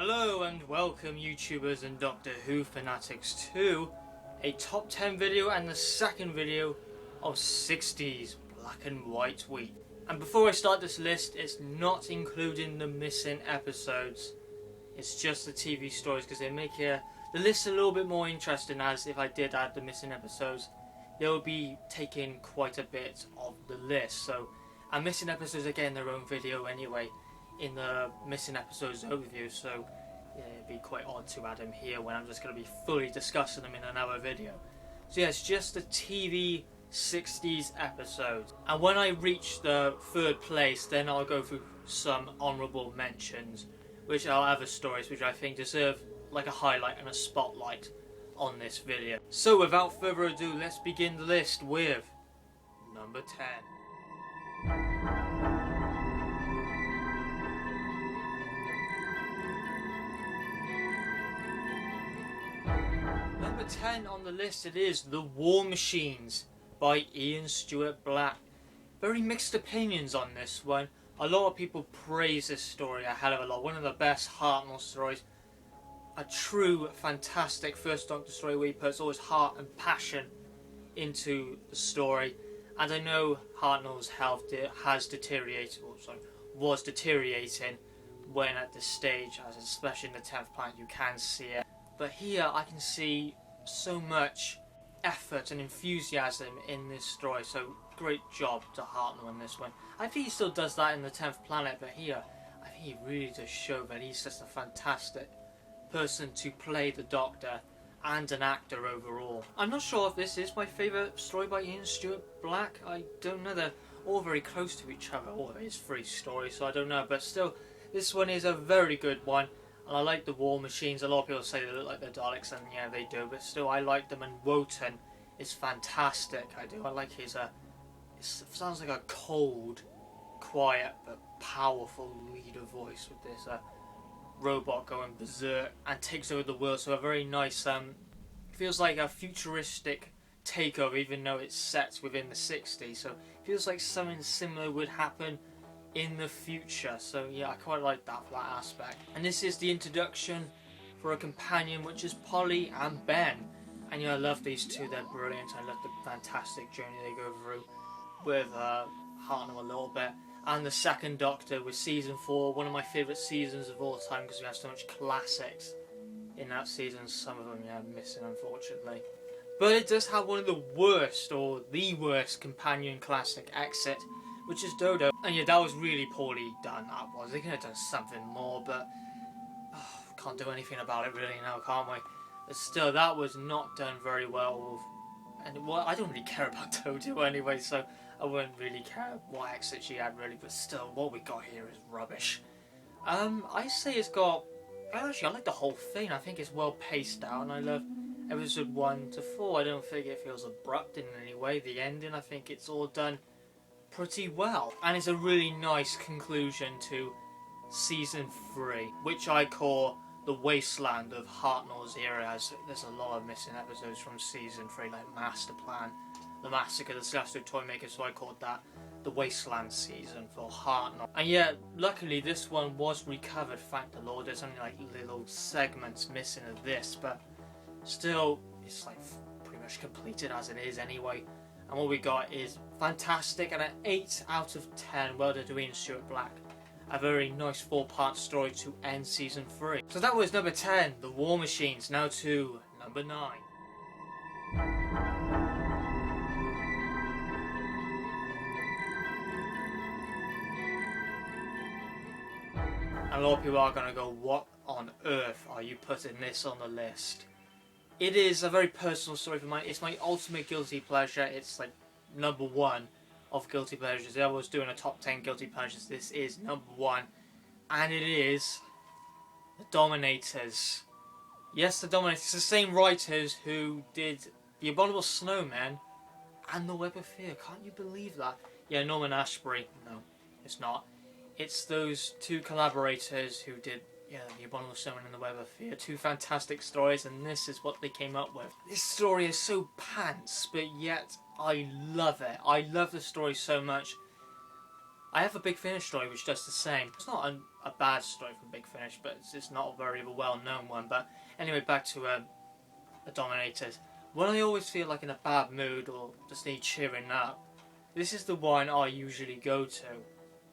Hello and welcome YouTubers and Doctor Who fanatics to a top 10 video and the second video of 60s black and white week. And before I start this list, it's not including the missing episodes, it's just the TV stories because they make the list a little bit more interesting, as if I did add the missing episodes they will be taking quite a bit of the list. And missing episodes are getting their own video anyway in the missing episodes overview, so yeah, it'd be quite odd to add them here when I'm just going to be fully discussing them in another video. So yeah, it's just the TV 60s episodes, and when I reach the third place then I'll go through some honourable mentions which are other stories which I think deserve like a highlight and a spotlight on this video. So without further ado, let's begin the list with number 10. Number 10 on the list, it is The War Machines by Ian Stuart Black. Very mixed opinions on this one. A lot of people praise this story a hell of a lot. One of the best Hartnell stories. A true fantastic first Doctor story where he puts all his heart and passion into the story. And I know Hartnell's health has deteriorated, was deteriorating when at this stage, as especially in the 10th planet you can see it. But here I can see so much effort and enthusiasm in this story, so great job to Hartnell in this one. I think he still does that in the 10th planet, but here I think he really does show that he's just a fantastic person to play the Doctor and an actor overall. I'm not sure if this is my favourite story by Ian Stuart Black. I don't know, they're all very close to each other. All of it is 3 stories, so I don't know, but still this one is a very good one. And I like the War Machines. A lot of people say they look like the Daleks, and yeah, they do, but still I like them. And Wotan is fantastic. I do. I like his it sounds like a cold, quiet but powerful leader voice with this robot going berserk and takes over the world. So a very nice feels like a futuristic takeover, even though it's set within the 60s. So it feels like something similar would happen in the future, so yeah, I quite like that for that aspect. And this is the introduction for a companion, which is Polly and Ben, and yeah, I love these two, they're brilliant. I love the fantastic journey they go through with Hartnell a little bit. And the second Doctor with season 4, one of my favourite seasons of all time because we have so much classics in that season. Some of them, yeah, missing unfortunately, but it does have one of the worst, or the worst, companion classic exit, which is Dodo. And yeah, that was really poorly done, that was. They could have done something more, but can't do anything about it really now, can't we? But still, that was not done very well. And well, I don't really care about Dodo anyway, so I wouldn't really care what exit she had really, but still, what we got here is rubbish. I say it's got... Actually, I like the whole thing. I think it's well paced out, and I love episode 1 to 4. I don't think it feels abrupt in any way. The ending, I think it's all done pretty well, and it's a really nice conclusion to season 3, which I call the wasteland of Hartnell's era, as there's a lot of missing episodes from season 3, like Master Plan, the Massacre, the Celestial Toymaker, so I called that the wasteland season for Hartnell. And yeah, luckily this one was recovered, thank the Lord. There's only like little segments missing of this, but still it's like pretty much completed as it is anyway. And what we got is fantastic, and an 8 out of 10. Well done to Ian Stuart Black. A very nice 4-part story to end season 3. So that was number 10, The War Machines. Now to number 9. And a lot of people are going to go, what on earth are you putting this on the list? It is a very personal story for mine. It's my ultimate guilty pleasure. It's like number 1 of guilty pleasures. I was doing a top 10 guilty pleasures. This is number 1, and it is the Dominators. Yes, the Dominators. It's the same writers who did The Abominable Snowmen and The Web of Fear. Can't you believe that? Yeah, Norman Ashbury. No, it's not. It's those 2 collaborators who did, yeah, The Abominable Snowman and The Web of Fear. 2 fantastic stories, and this is what they came up with. This story is so pants, but yet I love it. I love the story so much. I have a Big Finish story which does the same. It's not a bad story from Big Finish, but it's not a very well-known one. But anyway, back to the Dominators. When I always feel like in a bad mood or just need cheering up, this is the one I usually go to.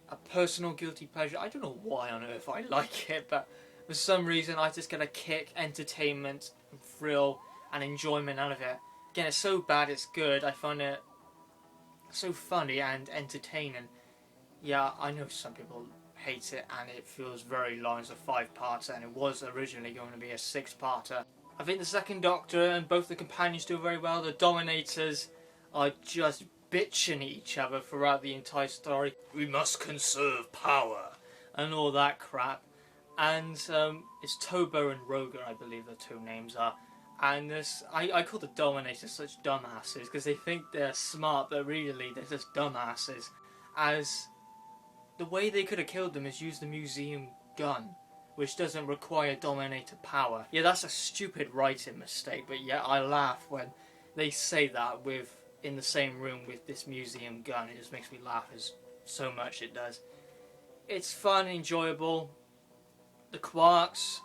A personal guilty pleasure. I don't know why on earth I like it, but for some reason I just get a kick, entertainment, and thrill and enjoyment out of it. Again, it's so bad it's good. I find it so funny and entertaining. Yeah, I know some people hate it and it feels very long as a 5-parter, and it was originally going to be a 6-parter. I think the second Doctor and both the companions do very well. The Dominators are just bitching at each other throughout the entire story. We must conserve power and all that crap. And it's Tobo and Roger, I believe the two names are. And this, I call the Dominators such dumbasses because they think they're smart, but really they're just dumbasses. As the way they could have killed them is use the museum gun, which doesn't require Dominator power. Yeah, that's a stupid writing mistake, but yeah, I laugh when they say that in the same room with this museum gun. It just makes me laugh as so much it does. It's fun, enjoyable. The Quarks,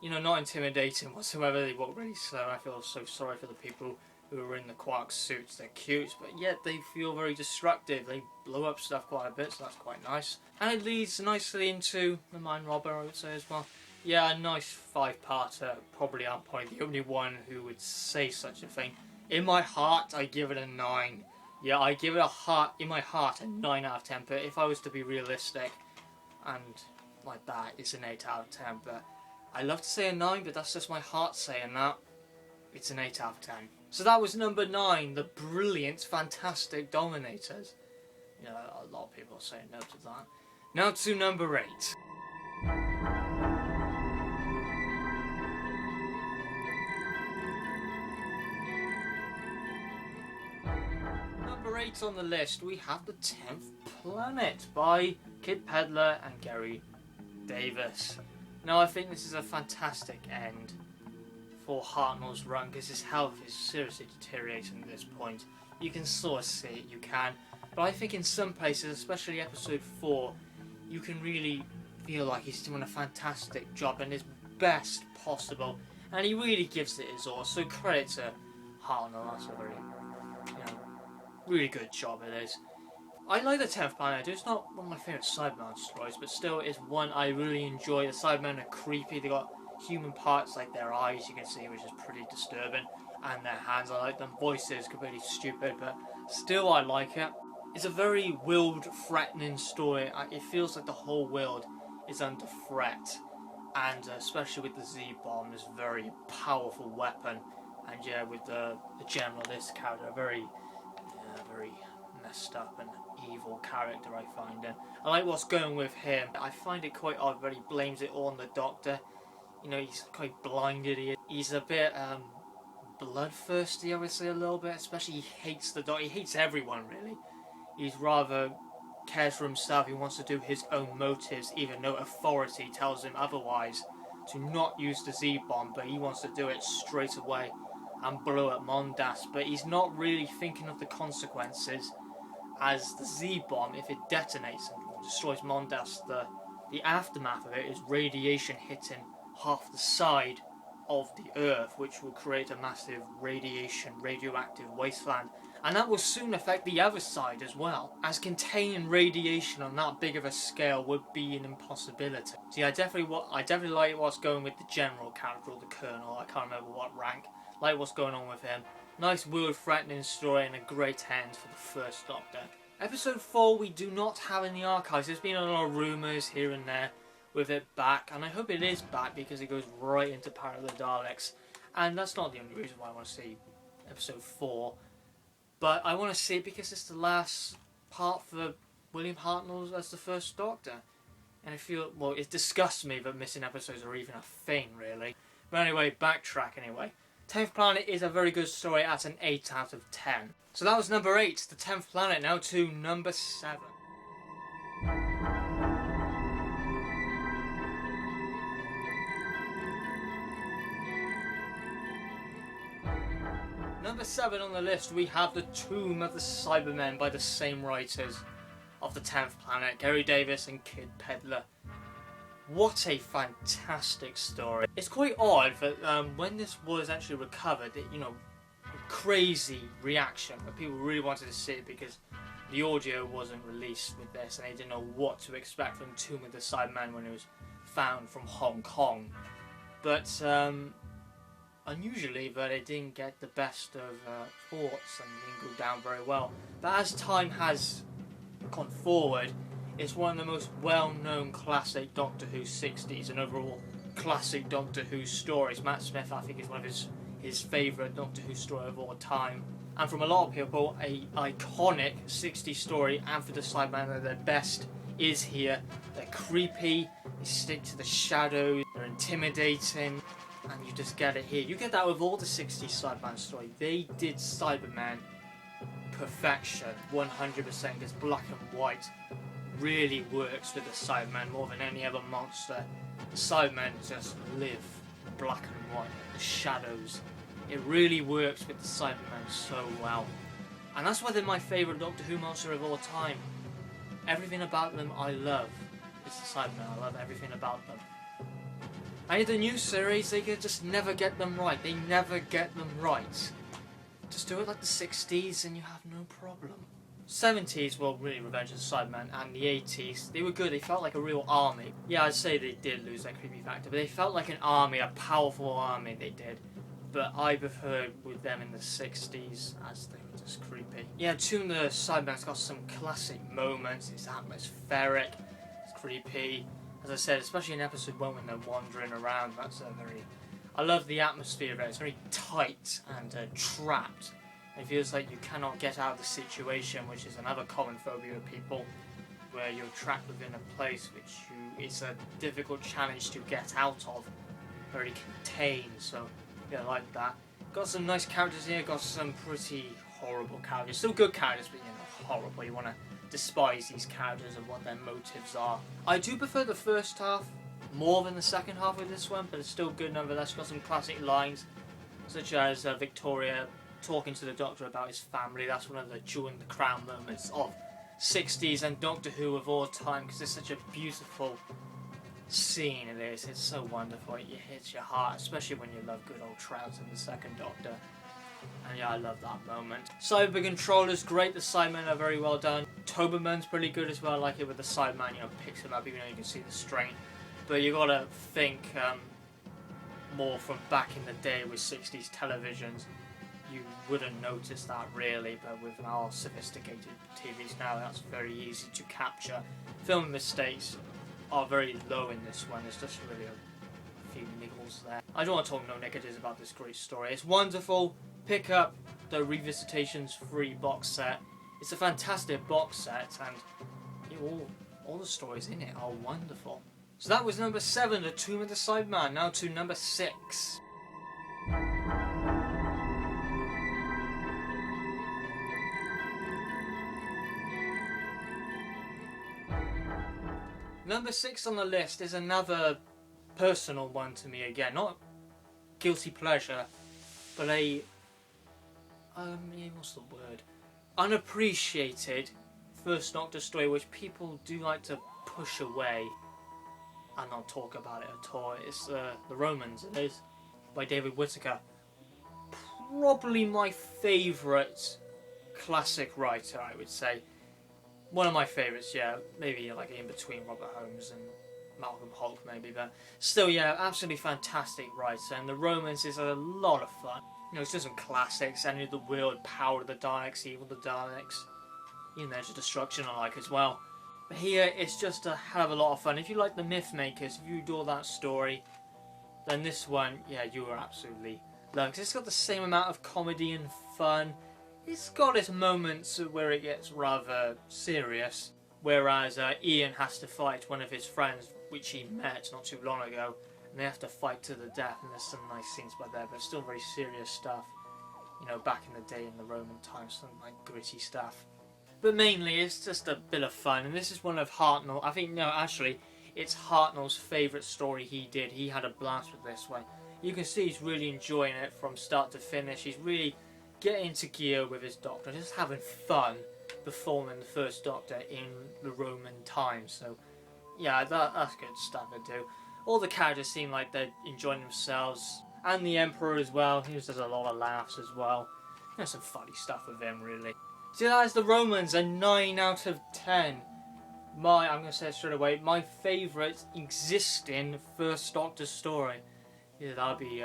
not intimidating whatsoever. They walk really slow. I feel so sorry for the people who are in the Quark suits. They're cute, but yet they feel very destructive. They blow up stuff quite a bit, so that's quite nice. And it leads nicely into the Mind Robber, I would say as well. Yeah, a nice 5-parter. Probably I'm probably the only one who would say such a thing. In my heart, I give it a 9. Yeah, I give it in my heart a 9 out of 10. But if I was to be realistic, and like that, it's an 8 out of 10. But I love to say a 9, but that's just my heart saying that. It's an 8 out of 10. So that was number 9, the brilliant, fantastic Dominators. A lot of people are saying no to that. Now to number 8. Number 8 on the list, we have The 10th Planet by Kid Pedler and Gary Davis. Now I think this is a fantastic end for Hartnell's run because his health is seriously deteriorating at this point. You can sort of see it, you can. But I think in some places, especially episode 4, you can really feel like he's doing a fantastic job and his best possible. And he really gives it his all. So credit to Hartnell, that's a very, really good job it is. I like the 10th Planet. It's not one of my favourite Cybermen stories, but still it's one I really enjoy. The Cybermen are creepy. They got human parts like their eyes, you can see, which is pretty disturbing, and their hands. I like them. Voices completely stupid, but still I like it. It's a very willed, threatening story. It feels like the whole world is under threat, and especially with the Z-bomb, is a very powerful weapon. And yeah, with the general, this character, very messed up and evil character I find him. I like what's going with him. I find it quite odd when he blames it all on the Doctor. He's quite blinded. He's a bit bloodthirsty, I would say, a little bit. Especially he hates the Doctor. He hates everyone, really. He's rather cares for himself. He wants to do his own motives, even though authority tells him otherwise, to not use the Z-bomb, but he wants to do it straight away and blow up Mondas. But he's not really thinking of the consequences, as the Z-bomb, if it detonates and destroys Mondas, the aftermath of it is radiation hitting half the side of the Earth, which will create a massive radioactive wasteland. And that will soon affect the other side as well, as containing radiation on that big of a scale would be an impossibility. See, I definitely like what's going with the general character, or the Colonel, I can't remember what rank. Like what's going on with him. Nice world-threatening story and a great end for the first Doctor. Episode 4 we do not have in the archives. There's been a lot of rumours here and there with it back, and I hope it is back because it goes right into Power of the Daleks. And that's not the only reason why I want to see episode 4. But I want to see it because it's the last part for William Hartnell as the first Doctor. And I feel, well, it disgusts me that missing episodes are even a thing, really. But anyway, backtrack anyway. 10th Planet is a very good story at an 8 out of 10. So that was number 8, The 10th Planet. Now to number 7. Number 7 on the list, we have The Tomb of the Cybermen by the same writers. of the 10th Planet, Gary Davis and Kid Pedler. What a fantastic story. It's quite odd that when this was actually recovered, it, crazy reaction, but people really wanted to see it because the audio wasn't released with this and they didn't know what to expect from Tomb of the Cybermen when it was found from Hong Kong. But unusually, but it didn't get the best of thoughts and didn't go down very well. But as time has gone forward, it's one of the most well-known classic Doctor Who 60s and overall classic Doctor Who stories. Matt Smith, I think, is one of his favourite Doctor Who story of all time. And from a lot of people, a iconic 60s story, and for the Cybermen at their best, is here. They're creepy, they stick to the shadows, they're intimidating, and you just get it here. You get that with all the 60s Cyberman story. They did Cybermen perfection, 100%, because black and white really works with the Cybermen more than any other monster. The Cybermen just live black and white, the shadows. It really works with the Cybermen so well. And that's why they're my favourite Doctor Who monster of all time. Everything about them I love. It's the Cybermen, I love everything about them. And in the new series, they could just never get them right. They never get them right. Just do it like the 60s and you have no problem. 70s, well, really Revenge of the Cybermen, and the 80s, they were good. They felt like a real army. Yeah, I'd say they did lose their creepy factor, but they felt like an army, a powerful army, they did. But I preferred with them in the 60s, as they were just creepy. Yeah, Tomb of the Cybermen's got some classic moments. It's atmospheric, it's creepy. As I said, especially in episode 1 when they're wandering around, that's I love the atmosphere of it. It's very tight and trapped. It feels like you cannot get out of the situation, which is another common phobia of people, where you're trapped within a place it's a difficult challenge to get out of. Very contained, so yeah, I like that. Got some nice characters here, got some pretty horrible characters. Still good characters, but horrible. You want to despise these characters and what their motives are. I do prefer the first half more than the second half of this one, but it's still good nonetheless. Got some classic lines, such as Victoria talking to the Doctor about his family. That's one of the jewel in the crown moments of 60s and Doctor Who of all time, because it's such a beautiful scene. It is. It's so wonderful. It hits your heart, especially when you love good old Trout and the second Doctor. And yeah, I love that moment. Cyber Controller's great. The Cybermen are very well done. Doberman's pretty good as well. I like it with the Cyberman, picks him up even though you can see the strain. But you gotta think more from back in the day with 60s televisions. You wouldn't notice that really, but with our sophisticated TVs now, that's very easy to capture. Film mistakes are very low in this one. There's just really a few niggles there. I don't want to talk no negatives about this great story. It's wonderful. Pick up the Revisitations free box set. It's a fantastic box set, and all the stories in it are wonderful. So that was number 7, The Tomb of the Cyberman. Now to number 6. Number 6 on the list is another personal one to me again. Not guilty pleasure, but what's the word? Unappreciated First Doctor story, which people do like to push away and not talk about it at all. It's The Romans, it is, by David Whittaker. Probably my favourite classic writer, I would say. One of my favourites, yeah, maybe like in between Robert Holmes and Malcolm Holt maybe, but still, yeah, absolutely fantastic writer, and The Romans is a lot of fun. It's just some classics, Enemy of the World, Power of the Daleks, Evil of the Daleks, even Edge of Destruction I like as well. But here, it's just a hell of a lot of fun. If you like the Mythmakers, if you adore that story, then this one, yeah, you are absolutely loving. It's got the same amount of comedy and fun. It's got its moments where it gets rather serious, whereas Ian has to fight one of his friends, which he met not too long ago, and they have to fight to the death, and there's some nice scenes by there, but still very serious stuff. Back in the day in the Roman times, some like gritty stuff. But mainly, it's just a bit of fun, and this is one of Hartnell. It's Hartnell's favourite story he did. He had a blast with this one. You can see he's really enjoying it from start to finish. He's really getting into gear with his Doctor, just having fun. performing the First Doctor in the Roman times. So yeah, that's good stuff to do. All the characters seem like they're enjoying themselves, and the Emperor as well. He just does a lot of laughs as well. There's some funny stuff with him, really. So that is the Romans, a 9 out of 10. I'm going to say it straight away, my favourite existing First Doctor story. Yeah, that'll be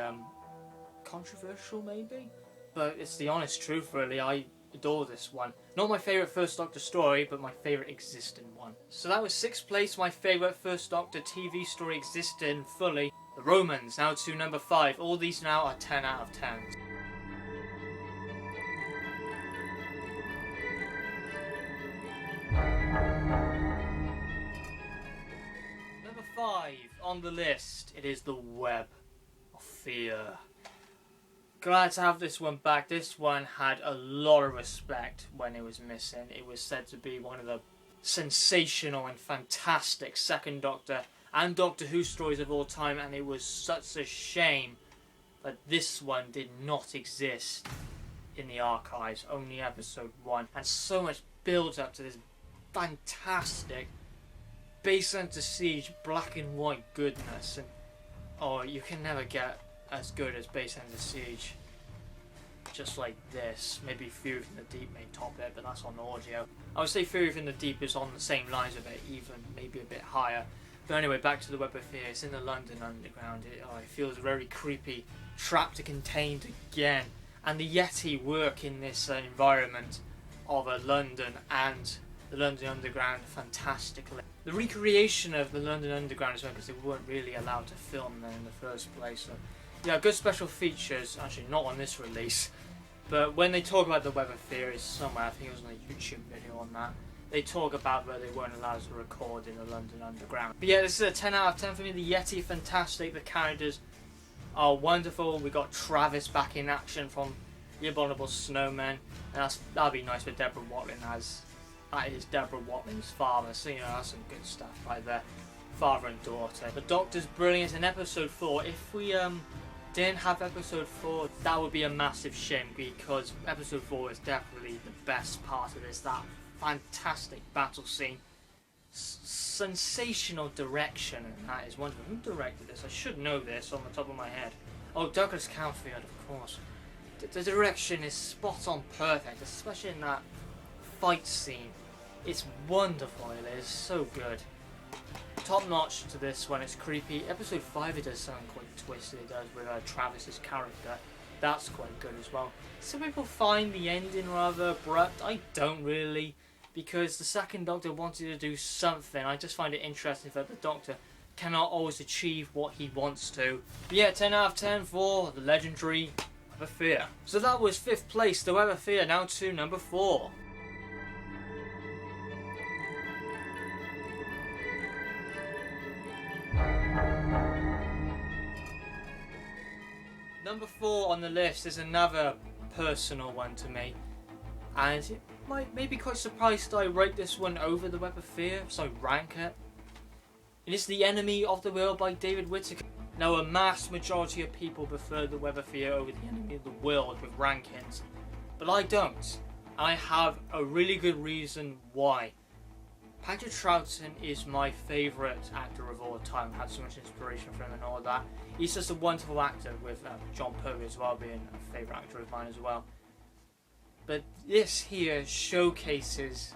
controversial maybe, but it's the honest truth really. I adore this one. Not my favourite First Doctor story, but my favourite existing one. So that was 6th place, my favourite First Doctor TV story existing fully. The Romans, now to number 5. All these now are 10 out of 10. Number 5 on the list, it is the Web of Fear. Glad to have this one back. This one had a lot of respect when it was missing. It was said to be one of the sensational and fantastic Second Doctor and Doctor Who stories of all time, and it was such a shame that this one did not exist in the archives, only episode 1, and so much build up to this fantastic Base Under Siege black and white goodness, and oh, you can never get as good as Base Under Siege just like this. Maybe Fury from the Deep may top it, but that's on audio. I would say Fury from the Deep is on the same lines of it, even maybe a bit higher. But anyway, back to the Web of Fear. It's in the London Underground. It feels very creepy, trapped and contained again, and the Yeti work in this environment of London and the London Underground fantastically. The recreation of the London Underground as well, because they weren't really allowed to film there in the first place. So, yeah, good special features. Actually, not on this release, but when they talk about the Web of Fear, it's somewhere. I think it was on a YouTube video on that. They talk about where they weren't allowed to record in the London Underground. But yeah, this is a 10 out of 10 for me. The Yeti, fantastic. The characters are wonderful. We got Travis back in action from The Abominable Snowmen, and that'll be nice with Deborah Watling as that is Deborah Watling's father. So you know, that's some good stuff right there. Father and daughter. The Doctor's brilliant in episode 4. If we didn't have episode 4, that would be a massive shame, because episode 4 is definitely the best part of this. That fantastic battle scene, sensational direction, and that is wonderful. Who directed this? I should know this on the top of my head. Oh, Douglas Camfield, of course. The direction is spot on perfect, especially in that fight scene. It's wonderful, it is so good. Top notch to this one, it's creepy. Episode 5 it does something quite twisted, it does with Travis's character. That's quite good as well. Some people find the ending rather abrupt. I don't really, because the Second Doctor wanted to do something. I just find it interesting that the Doctor cannot always achieve what he wants to. But yeah, 10 out of 10 for the legendary Web of Fear. So that was 5th place, the Web of Fear, now to number 4. Number 4 on the list is another personal one to me, and it may be quite surprised I rate this one over the Web of Fear, so I rank it. It is The Enemy of the World by David Whittaker. Now, a mass majority of people prefer the Web of Fear over The Enemy of the World with rankings, but I don't. I have a really good reason why. Patrick Troughton is my favourite actor of all time. I've had so much inspiration from him and all that. He's just a wonderful actor, with John Pertwee as well being a favourite actor of mine as well. But this here showcases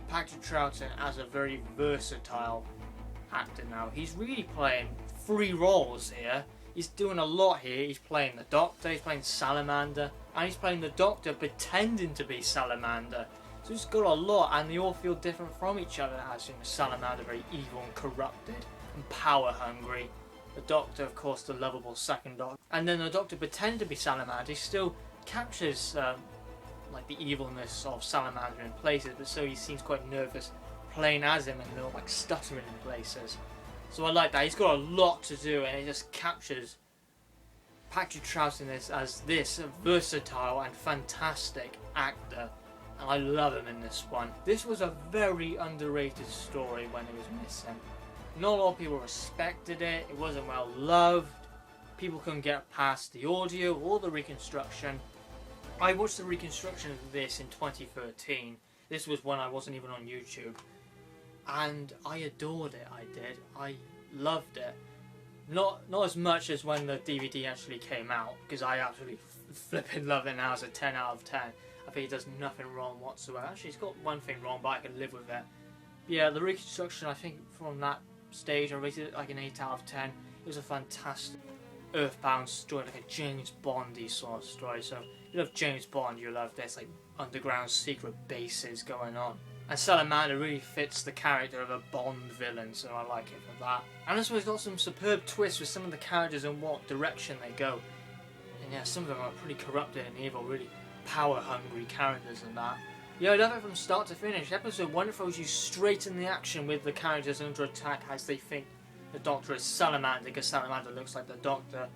Patrick Troughton as a very versatile actor now. He's really playing 3 roles here. He's doing a lot here. He's playing the Doctor, he's playing Salamander, and he's playing the Doctor pretending to be Salamander. So he's got a lot, and they all feel different from each other. As you know, Salamander very evil and corrupted and power hungry. The Doctor, of course, the lovable Second Doctor. And then the Doctor pretending to be Salamander. He still captures like the evilness of Salamander in places, but so he seems quite nervous playing as him, and they're like stuttering in places. So I like that. He's got a lot to do, and it just captures Patrick Troughton as this versatile and fantastic actor. And I love him in this one. This was a very underrated story when it was missing. Not a lot of people respected it. It wasn't well loved. People couldn't get past the audio or the reconstruction. I watched the reconstruction of this in 2013. This was when I wasn't even on YouTube. And I adored it, I did. I loved it. Not as much as when the DVD actually came out, because I absolutely flipping love it now as a 10 out of 10. I think it does nothing wrong whatsoever. Actually, it's got one thing wrong, but I can live with it. Yeah, the reconstruction, I think from that stage, I rated it like an 8 out of 10. It was a fantastic Earthbound story, like a James Bondy sort of story. So, if you love James Bond, you love this, like, underground secret bases going on. And Salamander really fits the character of a Bond villain, so I like it for that. And this one's got some superb twists with some of the characters and what direction they go. And yeah, some of them are pretty corrupted and evil, really power-hungry characters and that. Yeah, I love it from start to finish. Episode 1 throws you straight in the action with the characters under attack as they think the Doctor is Salamander, because Salamander looks like the Doctor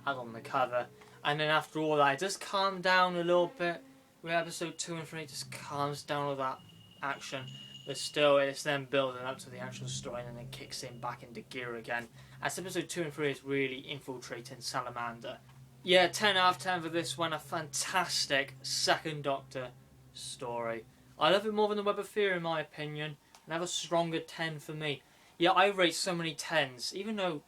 as on the cover. And then after all that, it does calm down a little bit. With episode 2 and 3, it just calms down all that action. But still, it's then building up to the actual story and then it kicks in back into gear again. As episode 2 and 3 is really infiltrating Salamander. Yeah, 10 out of 10 for this one. A fantastic second Doctor story. I love it more than the Web of Fear in my opinion. Another stronger 10 for me. Yeah, I rate so many 10s. Even though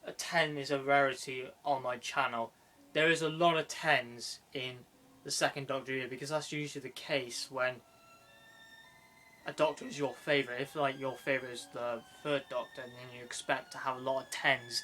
a 10 is a rarity on my channel, there is a lot of 10s in the second Doctor here, because that's usually the case when a Doctor is your favourite. If like your favourite is the third Doctor, then you expect to have a lot of 10s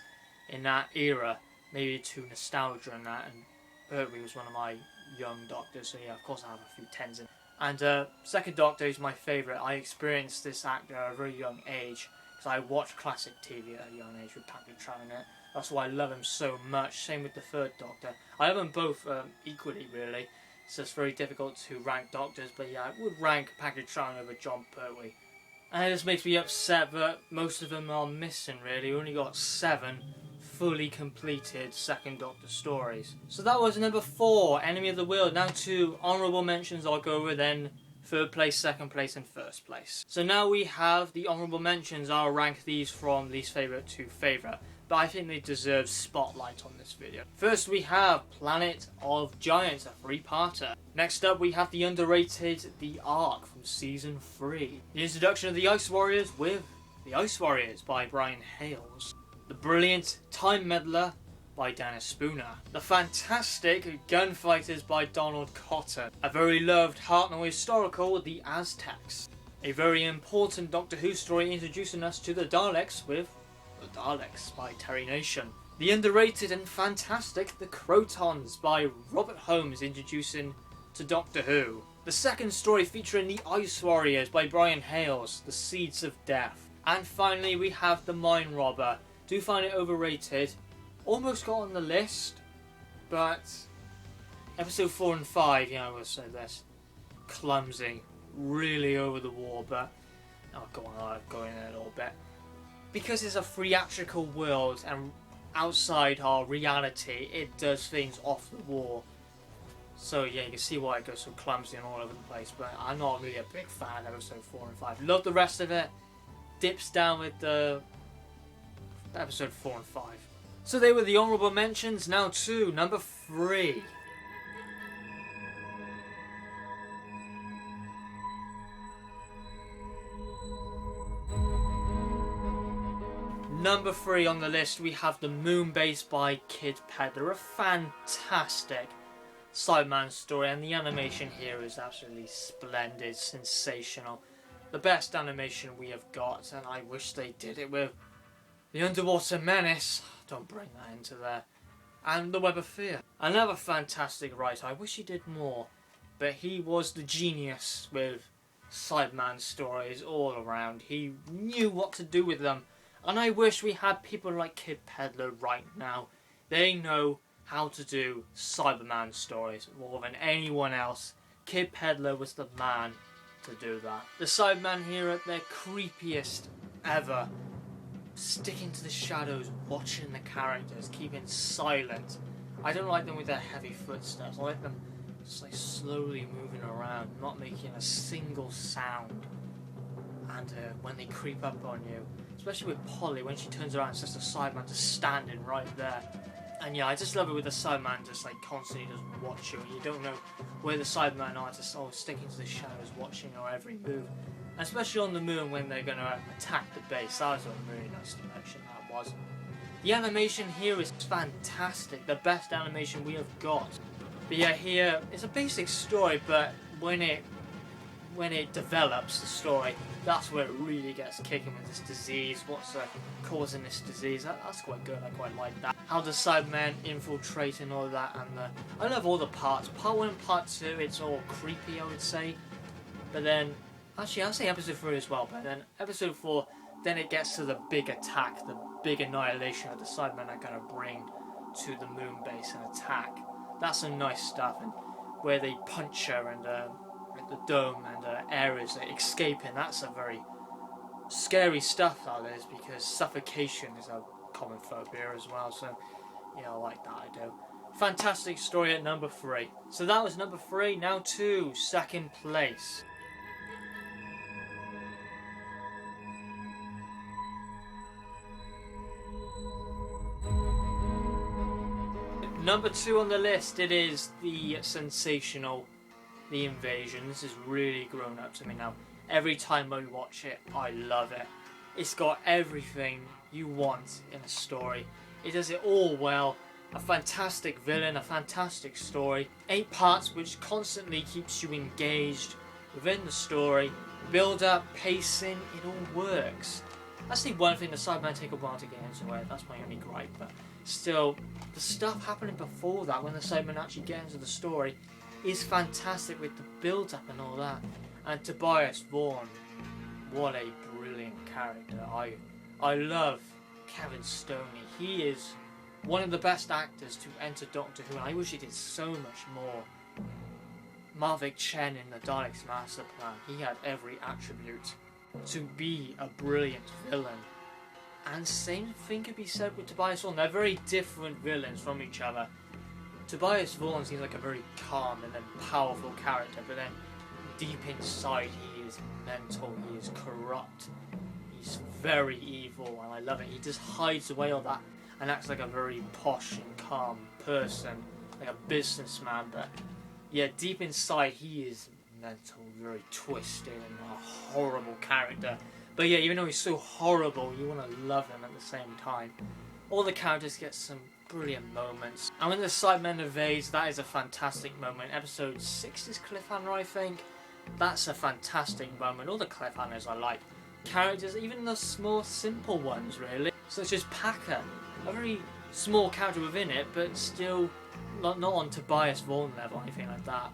in that era. Maybe to nostalgia and that, and Pertwee was one of my young Doctors, so yeah, of course I have a few 10s in. And second Doctor is my favourite. I experienced this actor at a very young age, because I watched classic TV at a young age with Patrick Troughton in it. That's why I love him so much. Same with the third Doctor. I love them both equally, really. It's just very difficult to rank Doctors, but yeah, I would rank Patrick Troughton over John Pertwee. And it just makes me upset that most of them are missing, really. We only got 7 fully completed second Doctor stories. So that was number 4, Enemy of the World. Now to honourable mentions I'll go over, then third place, second place and first place. So now we have the honourable mentions. I'll rank these from least favourite to favourite, but I think they deserve spotlight on this video. First we have Planet of Giants, a 3-parter. Next up we have the underrated The Ark from season 3. The introduction of the Ice Warriors with The Ice Warriors by Brian Hales. The brilliant Time Meddler by Dennis Spooner. The fantastic Gunfighters by Donald Cotton. A very loved Hartnell historical, The Aztecs. A very important Doctor Who story introducing us to the Daleks with The Daleks by Terry Nation. The underrated and fantastic The Crotons by Robert Holmes introducing to Doctor Who. The second story featuring the Ice Warriors by Brian Hales, The Seeds of Death. And finally we have The Mine Robber. Do find it overrated. Almost got on the list, but episode 4 and 5, yeah, I will say this, clumsy, really over the wall, but I'll go in a little bit. Because it's a theatrical world and outside our reality, it does things off the wall. So yeah, you can see why it goes so clumsy and all over the place, but I'm not really a big fan of episode 4 and 5. Love the rest of it. Dips down with the episode 4 and 5. So they were the honourable mentions. Now to number 3. Number 3 on the list we have the Moonbase by Kid Pedler. A fantastic Cyberman story, and the animation here is absolutely splendid, sensational. The best animation we have got, and I wish they did it with the Underwater Menace. Don't bring that into there. And the Web of Fear. Another fantastic writer. I wish he did more, but he was the genius with Cyberman stories all around. He knew what to do with them, and I wish we had people like Kid Pedler right now. They know how to do Cyberman stories more than anyone else. Kid Pedler was the man to do that. The Cybermen here at their creepiest ever, sticking to the shadows, watching the characters, keeping silent. I don't like them with their heavy footsteps. I like them just like slowly moving around, not making a single sound. And when they creep up on you, especially with Polly, when she turns around, it's just a Cyberman just standing right there. And yeah, I just love it with the Cyberman just like constantly just watching. You don't know where the Cybermen are, just all sticking to the shadows, watching your every move. And especially on the moon when they're going to attack the base. That was a really nice direction, that was. The animation here is fantastic, the best animation we have got. But yeah, here it's a basic story, but when it develops the story, that's where it really gets kicking with this disease. What's causing this disease? That's quite good. I quite like that. How the Cybermen infiltrate and all that, and I love all the parts. Part 1 and Part 2, it's all creepy, I would say. But then, actually, I'll say Episode 3 as well. But then Episode 4, then it gets to the big attack, the big annihilation that the Cybermen are going to bring to the Moonbase and attack. That's some nice stuff, and where they punch her and the dome and areas that escaping. That's a very scary stuff, that is, because suffocation is a common phobia as well. So yeah, I like that. I do. Fantastic story at number 3. So that was number 3. Now to second place. Number 2 on the list, it is the sensational The Invasion. This has really grown up to me now. Every time I watch it, I love it. It's got everything you want in a story. It does it all well. A fantastic villain, a fantastic story. 8 parts which constantly keeps you engaged within the story. Build up, pacing, it all works. That's the one thing the Cybermen take a while to get into it. That's my only gripe, but still, the stuff happening before that, when the Cybermen actually get into the story, is fantastic with the build-up and all that. And Tobias Vaughan, what a brilliant character. I love Kevin Stoney. He is one of the best actors to enter Doctor Who, and I wish he did so much more. Marvick Chen in the Daleks Master Plan, he had every attribute to be a brilliant villain. And same thing could be said with Tobias Vaughan. They're very different villains from each other. Tobias Vaughan seems like a very calm and then powerful character, but then deep inside he is mental, he is corrupt, he's very evil, and I love it. He just hides away all that and acts like a very posh and calm person, like a businessman, but yeah, deep inside he is mental, very twisted and a horrible character. But yeah, even though he's so horrible, you want to love him at the same time. All the characters get some brilliant moments. And when the Cybermen invades, that is a fantastic moment. Episode 6 is cliffhanger, I think. That's a fantastic moment. All the cliffhangers I like. Characters, even the small, simple ones, really. Such as Packer. A very small character within it, but still not on Tobias Vaughan level or anything like that.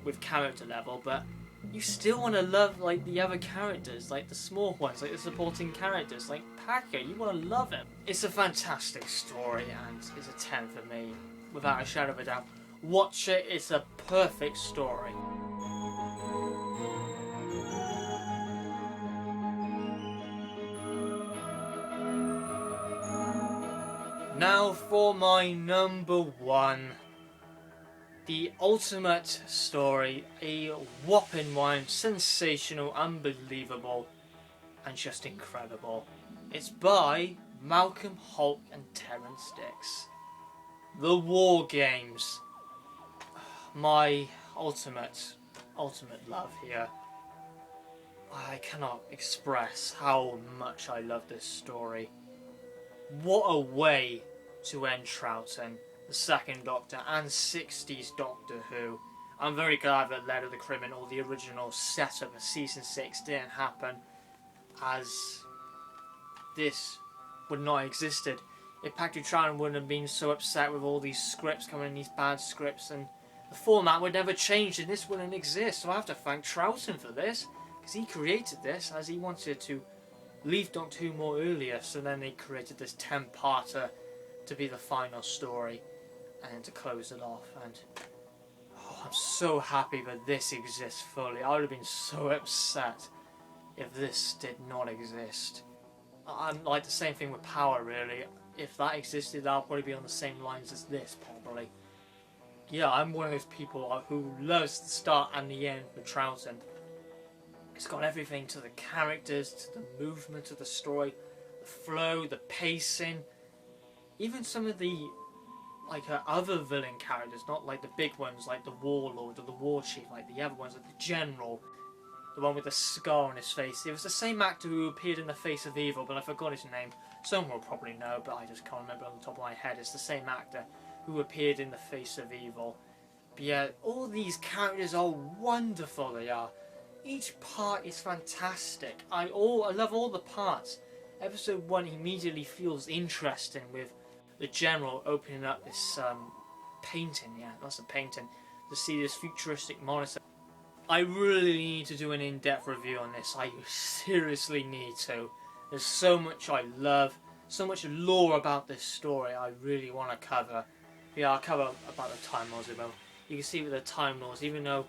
With character level, but you still want to love like the other characters, like the small ones, like the supporting characters, like Packer. You want to love him. It's a fantastic story, and it's a 10 for me, without a shadow of a doubt. Watch it. It's a perfect story. Now for my number 1. The ultimate story, a whopping one, sensational, unbelievable, and just incredible. It's by Malcolm Hulke and Terrance Dicks. The War Games. My ultimate love here. I cannot express how much I love this story. What a way to end Troughton, the second Doctor, and 60s Doctor Who. I'm very glad that Letter of the Criminal, the original setup of Season 6, didn't happen, as this would not have existed. If Patrick Troughton wouldn't have been so upset with all these scripts coming in, these bad scripts, and the format would never change and this wouldn't exist. So I have to thank Troughton for this, because he created this as he wanted to leave Doctor Who more earlier, so then they created this 10-parter to be the final story and to close it off. And I'm so happy that this exists fully. I would have been so upset if this did not exist. I'm like the same thing with Power, really. If that existed, I'll probably be on the same lines as this, probably. Yeah, I'm one of those people who loves the start and the end with Troughton. It's got everything, to the characters, to the movement of the story, the flow, the pacing, even some of the other villain characters, not like the big ones like the Warlord or the War Chief, like the other ones, like the General, the one with the scar on his face. It was the same actor who appeared in The Face of Evil, but I forgot his name. Someone will probably know, but I just can't remember on the top of my head. It's the same actor who appeared in The Face of Evil. But yeah, all these characters are wonderful, they are. Each part is fantastic. I love all the parts. Episode 1 immediately feels interesting with the General opening up this painting, yeah, that's a painting, to see this futuristic monitor. I really need to do an in-depth review on this. I seriously need to. There's so much I love, so much lore about this story I really want to cover. Yeah, I'll cover about the Time Lords as well. You can see with the Time Lords, even though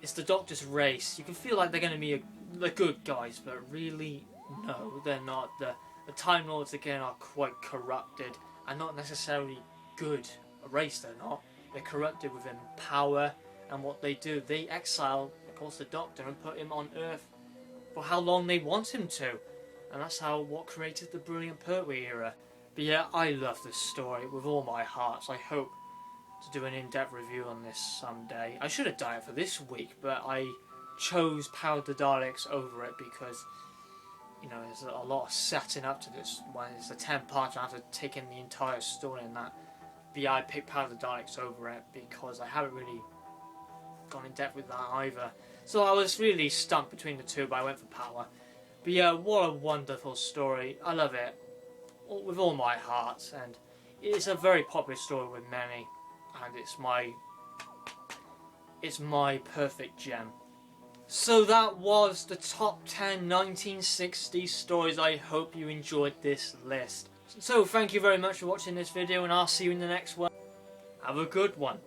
it's the Doctor's race, you can feel like they're going to be the good guys, but really, no, they're not. The Time Lords, again, are quite corrupted, and not necessarily good. A race, they're not. They're corrupted within power, and what they do, they exile, of course, the Doctor and put him on Earth for how long they want him to. And that's what created the brilliant Pertwee era. But yeah, I love this story with all my heart, so I hope to do an in-depth review on this someday. I should have done it for this week, but I chose Power of the Daleks over it because, you know, there's a lot of setting up to this one. It's a 10 part, I have to take in the entire story and that. But yeah, I picked Power of the Daleks over it because I haven't really gone in depth with that either. So I was really stumped between the two, but I went for Power. But yeah, what a wonderful story. I love it with all my heart, and it's a very popular story with many, and it's my perfect gem. So that was the top 10 1960s stories. I hope you enjoyed this list. So thank you very much for watching this video, and I'll see you in the next one. Have a good one.